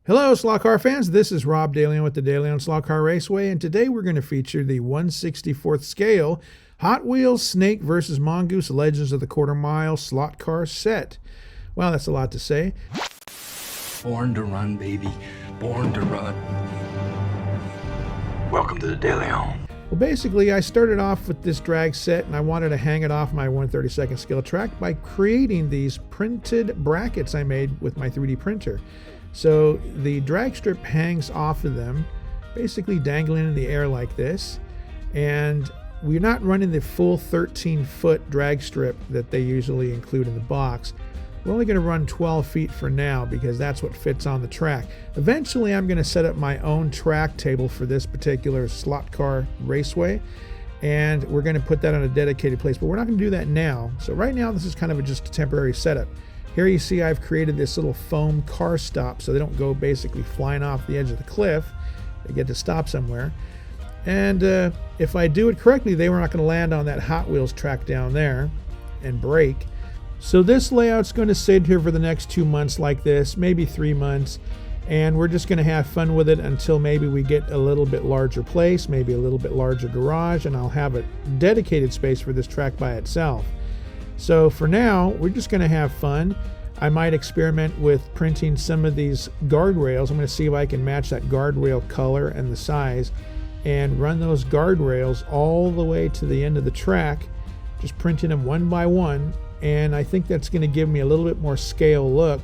Hello, slot car fans. This is Rob DeLeon with the DeLeon Slot Car Raceway, and today we're going to feature the 1/64th scale Hot Wheels Snake vs. Mongoose Legends of the Quarter Mile slot car set. Well, that's a lot to say. Born to run, baby. Born to run. Welcome to the DeLeon. Well, basically, I started off with this drag set, and I wanted to hang it off my 1/32 scale track by creating these printed brackets I made with my 3D printer. So the drag strip hangs off of them, basically dangling in the air like this. And we're not running the full 13-foot drag strip that they usually include in the box. We're only going to run 12 feet for now because that's what fits on the track. Eventually, I'm going to set up my own track table for this particular slot car raceway. And we're going to put that on a dedicated place, but we're not going to do that now. So right now, this is kind of just a temporary setup. Here you see I've created this little foam car stop so they don't go basically flying off the edge of the cliff. They get to stop somewhere. And if I do it correctly, they were not going to land on that Hot Wheels track down there and break. So this layout's going to sit here for the next 2 months like this, maybe 3 months. And we're just going to have fun with it until maybe we get a little bit larger place, maybe a little bit larger garage, and I'll have a dedicated space for this track by itself. So for now, we're just going to have fun. I might experiment with printing some of these guardrails. I'm going to see if I can match that guardrail color and the size and run those guardrails all the way to the end of the track, just printing them one by one. And I think that's going to give me a little bit more scale look.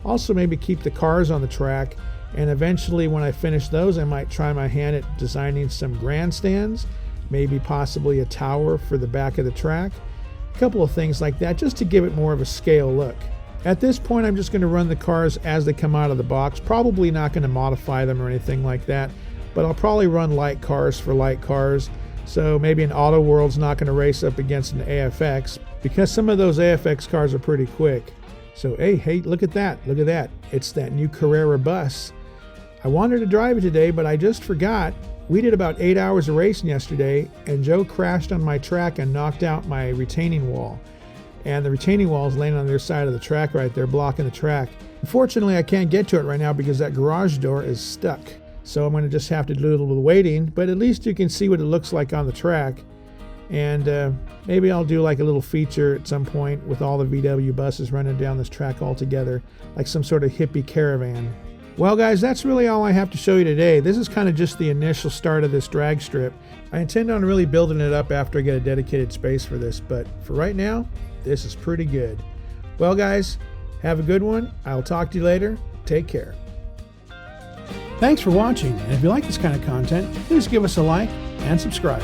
Also maybe keep the cars on the track. And eventually when I finish those, I might try my hand at designing some grandstands, maybe possibly a tower for the back of the track. Couple of things like that just to give it more of a scale look. At this point, I'm just going to run the cars as they come out of the box. Probably not going to modify them or anything like that, but I'll probably run light cars for light cars. So maybe an Auto World's not going to race up against an AFX because some of those AFX cars are pretty quick. So hey, look at that. Look at that. It's that new Carrera bus. I wanted to drive it today, but I just forgot. We did about 8 hours of racing yesterday, and Joe crashed on my track and knocked out my retaining wall. And the retaining wall is laying on the other side of the track right there, blocking the track. Unfortunately, I can't get to it right now because that garage door is stuck. So I'm going to just have to do a little bit of waiting, but at least you can see what it looks like on the track. And maybe I'll do like a little feature at some point with all the VW buses running down this track all together, like some sort of hippie caravan. Well guys, that's really all I have to show you today. This is kind of just the initial start of this drag strip. I intend on really building it up after I get a dedicated space for this, but for right now, this is pretty good. Well guys, have a good one. I'll talk to you later. Take care. Thanks for watching, and if you like this kind of content, please give us a like and subscribe.